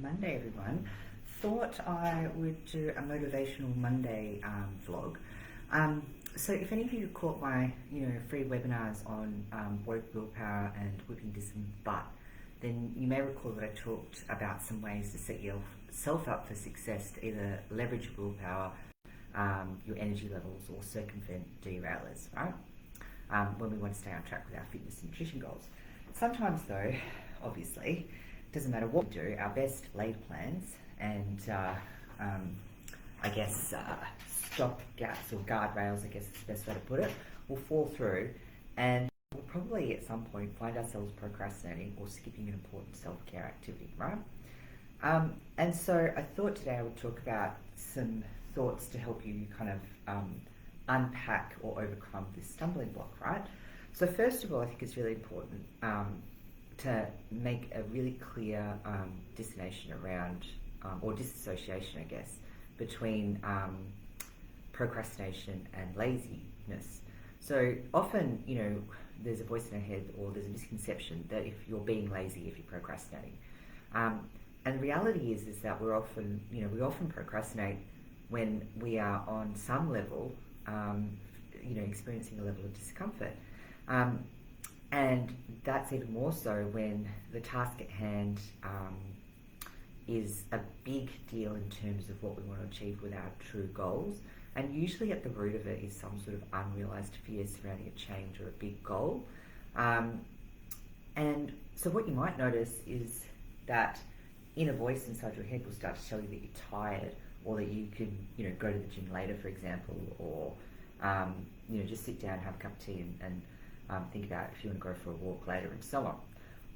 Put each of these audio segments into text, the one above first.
Monday, everyone. Thought I would do a motivational Monday vlog. So if any of you caught my free webinars on willpower and whipping discipline butt, then you may recall that I talked about some ways to set yourself up for success to either leverage your willpower, your energy levels, or circumvent derailers, right? When we want to stay on track with our fitness and nutrition goals. Sometimes though, obviously, it doesn't matter what we do, our best laid plans and stop gaps or guardrails, I guess is the best way to put it, will fall through, and we'll probably at some point find ourselves procrastinating or skipping an important self-care activity, right? And so I thought today I would talk about some thoughts to help you kind of unpack or overcome this stumbling block, right? So first of all, I think it's really important to make a really clear dissociation around, or disassociation, I guess, between procrastination and laziness. So often, there's a voice in our head, or there's a misconception that if you're being lazy, if you're procrastinating. And the reality is that we often procrastinate when we are on some level, experiencing a level of discomfort. And that's even more so when the task at hand is a big deal in terms of what we want to achieve with our true goals. And usually at the root of it is some sort of unrealised fear surrounding a change or a big goal. And so what you might notice is that inner voice inside your head will start to tell you that you're tired, or that you can, go to the gym later, for example, or just sit down, have a cup of tea, and think about if you want to go for a walk later, and so on.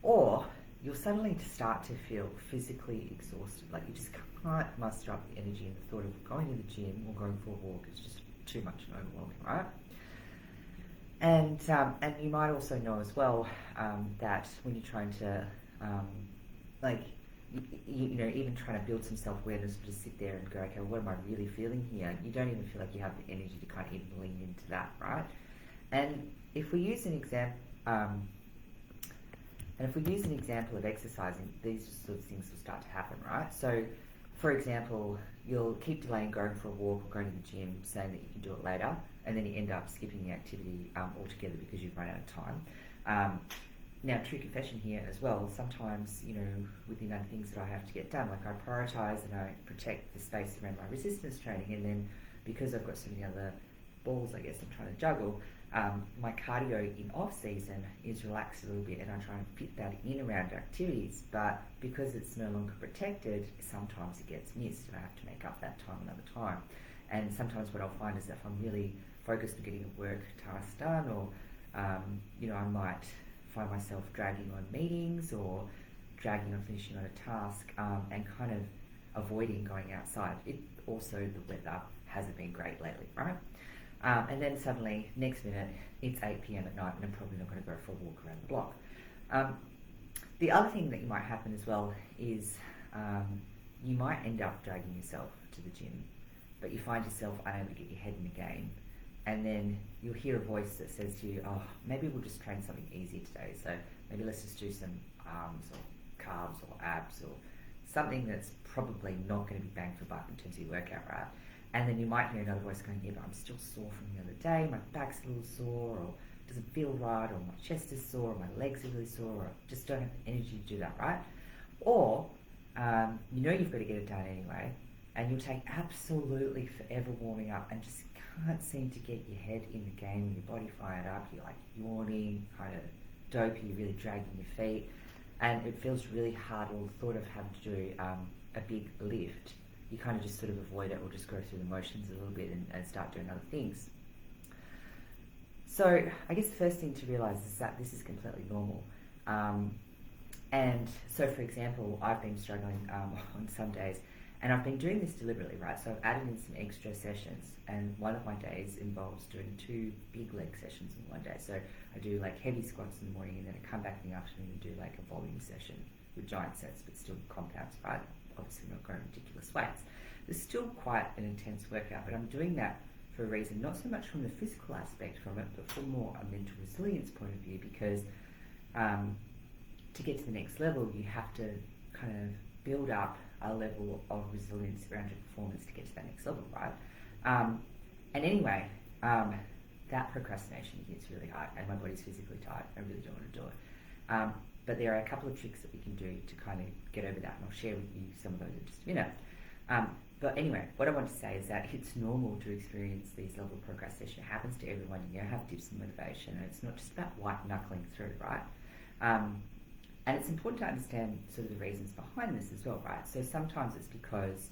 Or you'll suddenly start to feel physically exhausted, like you just can't muster up the energy, and the thought of going to the gym or going for a walk is just too much and overwhelming, right? And you might also know as well that when you're trying to even trying to build some self-awareness, to sit there and go, okay, well, what am I really feeling here? You don't even feel like you have the energy to kind of even lean into that, right? And if we use an example, of exercising, these sorts of things will start to happen, right? So, for example, you'll keep delaying going for a walk or going to the gym, saying that you can do it later, and then you end up skipping the activity altogether because you've run out of time. Now, true confession here as well, sometimes, with the amount of things that I have to get done, like I prioritise and I protect the space around my resistance training, and then because I've got so many other balls, I guess, I'm trying to juggle, my cardio in off-season is relaxed a little bit, and I try and fit that in around activities, but because it's no longer protected, sometimes it gets missed, and I have to make up that time another time. And sometimes what I'll find is that if I'm really focused on getting a work task done, or, I might find myself dragging on meetings or dragging on finishing on a task, and kind of avoiding going outside. Also, the weather hasn't been great lately, right? And then suddenly, next minute, it's 8 p.m. at night, and I'm probably not going to go for a walk around the block. The other thing that might happen as well is you might end up dragging yourself to the gym, but you find yourself unable to get your head in the game. And then you'll hear a voice that says to you, oh, maybe we'll just train something easy today. So maybe let's just do some arms or calves or abs, or something that's probably not going to be bang for buck in terms of your workout, right? And then you might hear another voice going, yeah, but I'm still sore from the other day. My back's a little sore, or doesn't feel right, or my chest is sore, or my legs are really sore, or I just don't have the energy to do that, right? Or you've got to get it done anyway, and you'll take absolutely forever warming up and just can't seem to get your head in the game, your body fired up, you're like yawning, kind of dopey, really dragging your feet, and it feels really hard, or the thought of having to do a big lift, you kind of just sort of avoid it, or just go through the motions a little bit and start doing other things. So I guess the first thing to realise is that this is completely normal. And so, for example, I've been struggling on some days, and I've been doing this deliberately, right? So I've added in some extra sessions, and one of my days involves doing 2 big leg sessions in one day. So I do like heavy squats in the morning, and then I come back in the afternoon and do like a volume session with giant sets, but still compounds, right? Obviously not going ridiculous weights. It's still quite an intense workout, but I'm doing that for a reason, not so much from the physical aspect from it, but from more a mental resilience point of view, because to get to the next level, you have to kind of build up a level of resilience around your performance to get to that next level, right? And anyway, that procrastination hits really hard, and my body's physically tired. I really don't want to do it. But there are a couple of tricks that we can do to kind of get over that, and I'll share with you some of those in just a minute. But anyway, what I want to say is that it's normal to experience these levels of procrastination. It happens to everyone. You have dips in motivation, and it's not just about white knuckling through, right? And it's important to understand sort of the reasons behind this as well, right? So sometimes it's because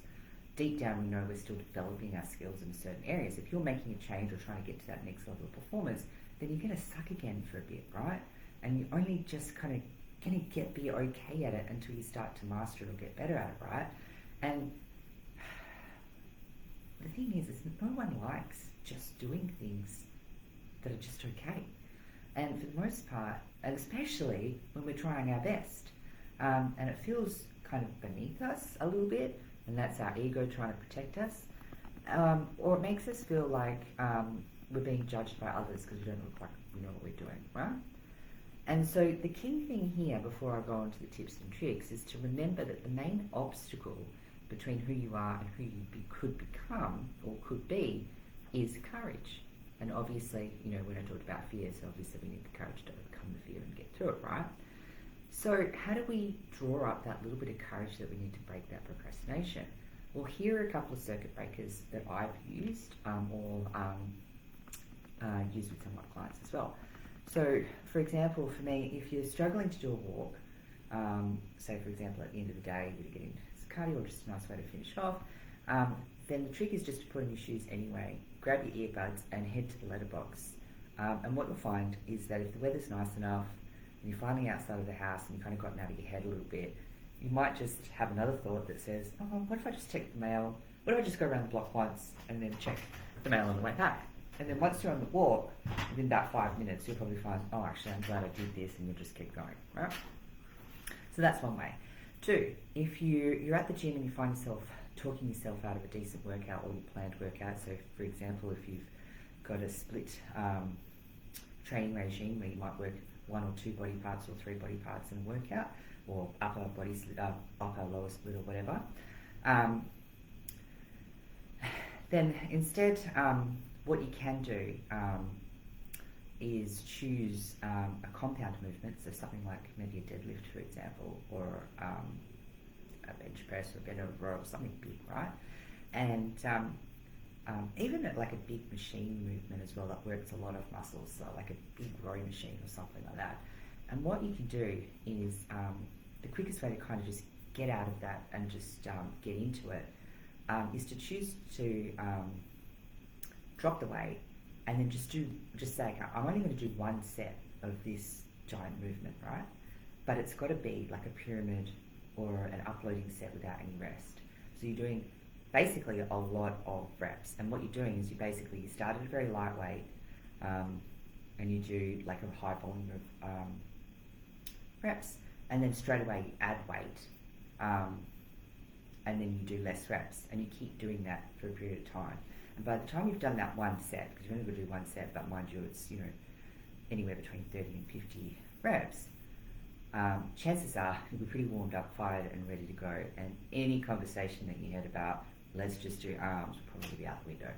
deep down we know we're still developing our skills in certain areas. If you're making a change or trying to get to that next level of performance, then you're going to suck again for a bit, right? And you're only just kind of going to be okay at it until you start to master it or get better at it, right? And the thing is no one likes just doing things that are just okay. And for the most part, and especially when we're trying our best, and it feels kind of beneath us a little bit, and that's our ego trying to protect us, or it makes us feel like we're being judged by others because we don't look like we know what we're doing, right? And so the key thing here, before I go on to the tips and tricks, is to remember that the main obstacle between who you are and who you could become or could be is courage. And obviously, when I talked about fear, so obviously we need the courage to overcome the fear and get through it, right? So how do we draw up that little bit of courage that we need to break that procrastination? Well, here are a couple of circuit breakers that I've used or used with some of my clients as well. So, for example, for me, if you're struggling to do a walk, say, for example, at the end of the day, you're getting some cardio or just a nice way to finish off, then the trick is just to put on your shoes anyway, grab your earbuds and head to the letterbox. And what you'll find is that if the weather's nice enough and you're finally outside of the house and you've kind of gotten out of your head a little bit, you might just have another thought that says, oh, what if I just check the mail? What if I just go around the block once and then check the mail on the way back? And then once you're on the walk, within about 5 minutes, you'll probably find, oh, actually, I'm glad I did this, and you'll just keep going, right? So that's one way. 2, if you're at the gym and you find yourself talking yourself out of a decent workout or your planned workout, so for example, if you've got a split training regime where you might work 1 or 2 body parts or 3 body parts in a workout, or upper body split, upper lower split or whatever, then instead what you can do is choose a compound movement, so something like maybe a deadlift, for example, or a bench press or a bent over row or something big, right? And even like a big machine movement as well that works a lot of muscles, so like a big rowing machine or something like that. And what you can do is the quickest way to kind of just get out of that and just get into it is to choose to drop the weight and then just say, I'm only going to do 1 set of this giant movement, right? But it's got to be like a pyramid or an uploading set without any rest. So you're doing basically a lot of reps, and what you're doing is you start at a very lightweight and you do like a high volume of reps, and then straight away you add weight, and then you do less reps, and you keep doing that for a period of time. And by the time you've done that 1 set, because you're only going to do 1 set, but mind you, it's anywhere between 30 and 50 reps, chances are you'll be pretty warmed up, fired, and ready to go. And any conversation that you had about let's just do arms will probably be out the window.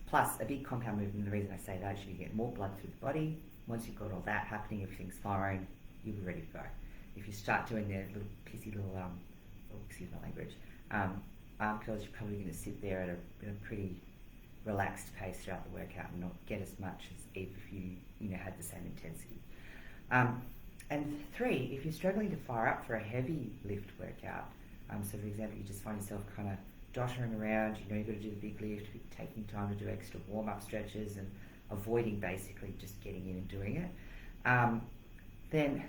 Plus, a big compound movement, the reason I say that is you get more blood through the body. Once you've got all that happening, everything's firing, you'll be ready to go. If you start doing the little pissy little, excuse my language, arm curls, you're probably going to sit there at a pretty relaxed pace throughout the workout and not get as much as if you had the same intensity. And 3, if you're struggling to fire up for a heavy lift workout, so for example, you just find yourself kind of dottering around, you've got to do the big lift, taking time to do extra warm-up stretches and avoiding basically just getting in and doing it, then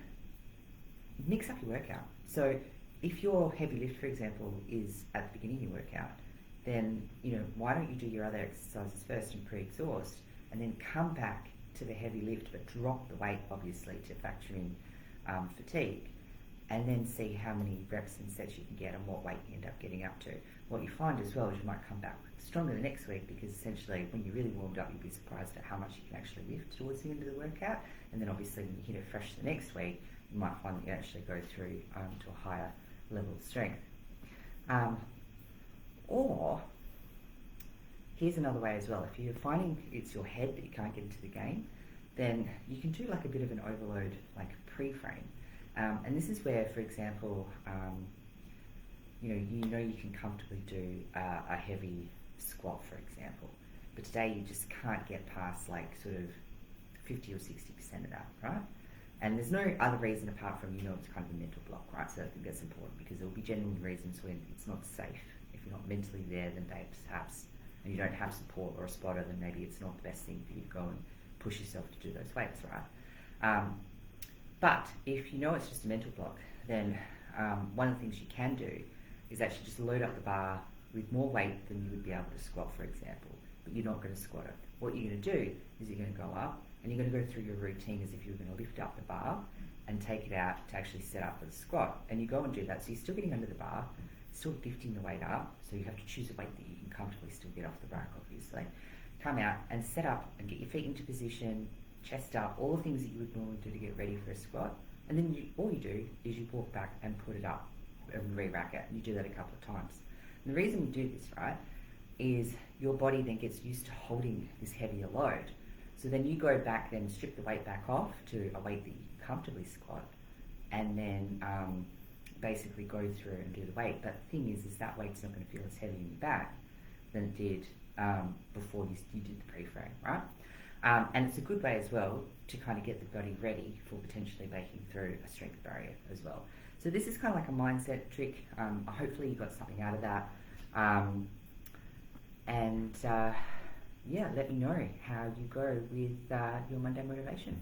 mix up your workout. So if your heavy lift, for example, is at the beginning of your workout, then why don't you do your other exercises first and pre-exhaust, and then come back to the heavy lift, but drop the weight obviously to factor in fatigue, and then see how many reps and sets you can get and what weight you end up getting up to. What you find as well is you might come back stronger the next week, because essentially when you're really warmed up, you'll be surprised at how much you can actually lift towards the end of the workout, and then obviously when you hit it fresh the next week, you might find that you actually go through to a higher level of strength. Or here's another way as well. If you're finding it's your head that you can't get into the game, then you can do like a bit of an overload, like pre-frame. And this is where, for example, you can comfortably do a heavy squat, for example, but today you just can't get past like sort of 50 or 60% of that, right? And there's no other reason apart from, it's kind of a mental block, right? So I think that's important, because there will be genuine reasons when it's not safe. If you're not mentally there, then perhaps, and you don't have support or a spotter, then maybe it's not the best thing for you to go and push yourself to do those weights, right? But if you know it's just a mental block, then one of the things you can do is actually just load up the bar with more weight than you would be able to squat, for example, but you're not going to squat it. What you're going to do is you're going to go up and you're going to go through your routine as if you were going to lift up the bar and take it out to actually set up for the squat. And you go and do that. So you're still getting under the bar, still lifting the weight up. So you have to choose a weight that you can comfortably still get off the rack, obviously. Come out and set up and get your feet into position, chest up, all the things that you would normally do to get ready for a squat. And then all you do is you walk back and put it up and re-rack it. And you do that a couple of times. And the reason we do this, right, is your body then gets used to holding this heavier load. So then you go back, then strip the weight back off to a weight that you can comfortably squat, and then basically go through and do the weight. But the thing is that weight's not going to feel as heavy in your back than it did before you did the pre-frame, right? And it's a good way as well to kind of get the body ready for potentially breaking through a strength barrier as well. So this is kind of like a mindset trick. Hopefully you got something out of that. Let me know how you go with your Monday motivation.